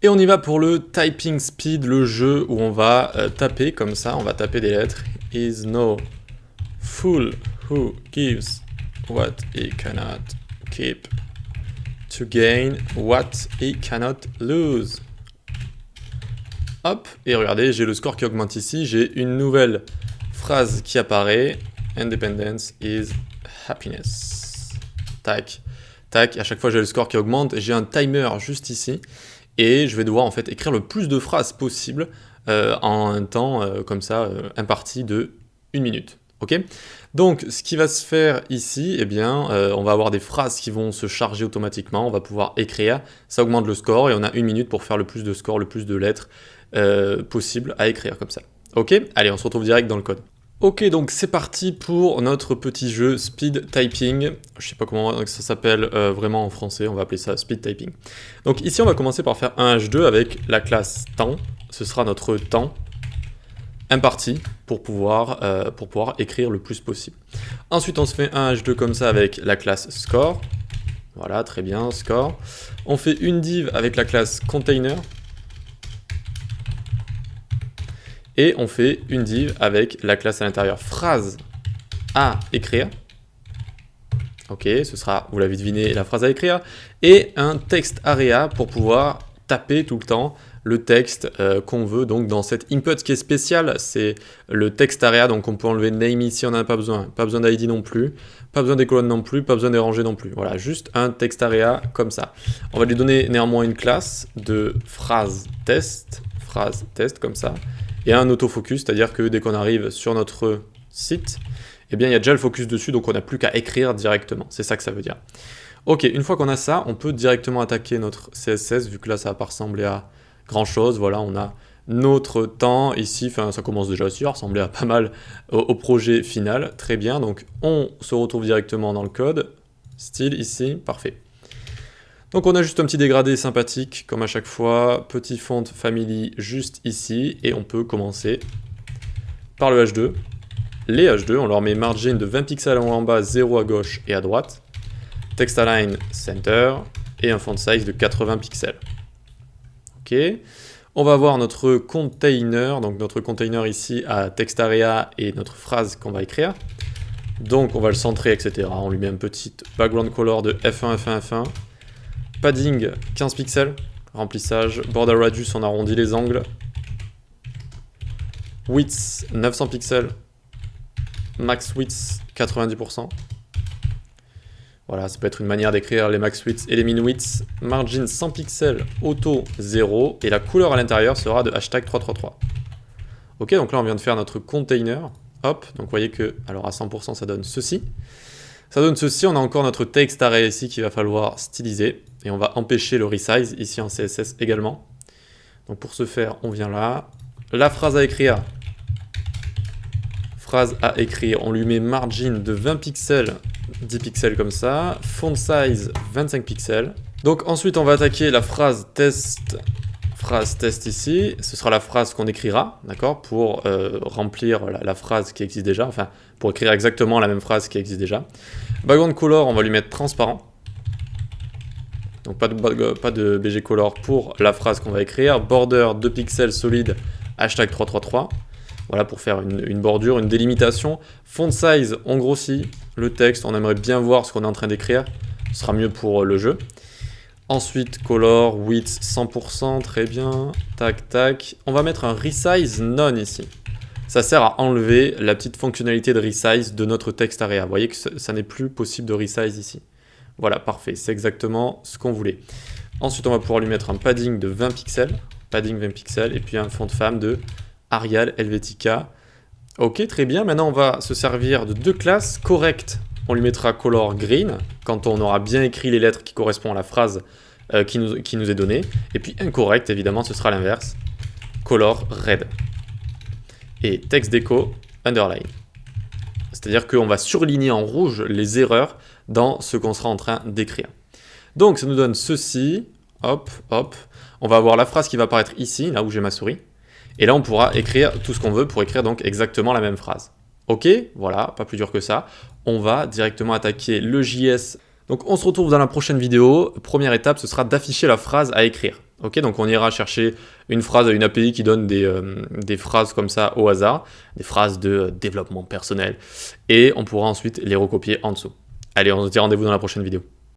Et on y va pour le typing speed, le jeu où on va taper comme ça, on va taper des lettres. Is no fool who gives what he cannot keep to gain what he cannot lose. Hop, et regardez, j'ai le score qui augmente ici, j'ai une nouvelle phrase qui apparaît. Independence is happiness. Tac, tac, à chaque fois j'ai le score qui augmente, j'ai un timer juste ici. Et je vais devoir en fait écrire le plus de phrases possible en un temps comme ça imparti de 1 minute. Ok. Donc ce qui va se faire ici, eh bien, on va avoir des phrases qui vont se charger automatiquement, on va pouvoir écrire, ça augmente le score et on a 1 minute pour faire le plus de score, le plus de lettres possible à écrire comme ça. Ok. Allez, on se retrouve direct dans le code. Ok, donc c'est parti pour notre petit jeu Speed Typing. Je sais pas comment ça s'appelle vraiment en français, on va appeler ça Speed Typing. Donc ici, on va commencer par faire un H2 avec la classe temps. Ce sera notre temps imparti pour pouvoir écrire le plus possible. Ensuite, on se fait un H2 comme ça avec la classe score. Voilà, très bien, score. On fait une div avec la classe container. Et on fait une div avec la classe à l'intérieur phrase à écrire. Ok, ce sera, vous l'avez deviné, la phrase à écrire. Et un texte area pour pouvoir taper tout le temps le texte qu'on veut. Donc dans cette input qui est spéciale, c'est le texte area. Donc on peut enlever name ici, on n'en a pas besoin. Pas besoin d'id non plus. Pas besoin des colonnes non plus. Pas besoin des rangées non plus. Voilà, juste un texte area comme ça. On va lui donner néanmoins une classe de phrase test comme ça. Et un autofocus, c'est-à-dire que dès qu'on arrive sur notre site, eh bien, il y a déjà le focus dessus, donc on n'a plus qu'à écrire directement. C'est ça que ça veut dire. Ok, une fois qu'on a ça, on peut directement attaquer notre CSS, vu que là, ça va pas ressembler à grand-chose. Voilà, on a notre temps ici, enfin, ça commence déjà aussi à ressembler à pas mal au projet final. Très bien, donc on se retrouve directement dans le code. Style ici, parfait. Donc on a juste un petit dégradé sympathique, comme à chaque fois, petit font family juste ici, et on peut commencer par le H2. Les H2, on leur met margin de 20 pixels en haut en bas, 0 à gauche et à droite, text align center, et un font size de 80 pixels. Ok, on va avoir notre container, donc notre container ici à text area et notre phrase qu'on va écrire. Donc on va le centrer, etc. On lui met un petit background color de F1, F1, F1. Padding 15 pixels, remplissage, border radius on arrondit les angles, width 900 pixels, max width 90%. Voilà, ça peut être une manière d'écrire les max width et les min width. Margin 100 pixels, auto 0, et la couleur à l'intérieur sera de hashtag 333. Ok, donc là on vient de faire notre container, hop, donc vous voyez que, alors à 100% ça donne ceci. Ça donne ceci, on a encore notre text array ici qu'il va falloir styliser. Et on va empêcher le resize ici en CSS également. Donc pour ce faire, on vient là. La phrase à écrire. Phrase à écrire, on lui met margin de 20 pixels, 10 pixels comme ça. Font size 25 pixels. Donc ensuite, on va attaquer la phrase test ici. Ce sera la phrase qu'on écrira, d'accord, pour remplir la phrase qui existe déjà. Enfin, pour écrire exactement la même phrase qui existe déjà. Background color, on va lui mettre transparent. Donc pas de BG color pour la phrase qu'on va écrire. Border 2 pixels solide, hashtag 333. Voilà pour faire une bordure, une délimitation. Font size, on grossit le texte. On aimerait bien voir ce qu'on est en train d'écrire. Ce sera mieux pour le jeu. Ensuite, color, width 100%, très bien. Tac, tac. On va mettre un resize none ici. Ça sert à enlever la petite fonctionnalité de resize de notre text area. Vous voyez que ça n'est plus possible de resize ici. Voilà, parfait, c'est exactement ce qu'on voulait. Ensuite, on va pouvoir lui mettre un padding de 20 pixels, padding 20 pixels, et puis un fond de femme de Arial Helvetica. Ok, très bien, maintenant on va se servir de 2 classes. Correct, on lui mettra color green, quand on aura bien écrit les lettres qui correspondent à la phrase qui nous est donnée. Et puis incorrect, évidemment, ce sera l'inverse, color red. Et text déco underline. C'est-à-dire qu'on va surligner en rouge les erreurs dans ce qu'on sera en train d'écrire. Donc ça nous donne ceci, hop, hop. On va avoir la phrase qui va apparaître ici, là où j'ai ma souris. Et là on pourra écrire tout ce qu'on veut pour écrire donc exactement la même phrase. Ok, voilà, pas plus dur que ça. On va directement attaquer le JS. Donc on se retrouve dans la prochaine vidéo. Première étape, ce sera d'afficher la phrase à écrire. Ok, donc on ira chercher une phrase à une API qui donne des phrases comme ça au hasard, des phrases de développement personnel, et on pourra ensuite les recopier en dessous. Allez, on se dit rendez-vous dans la prochaine vidéo.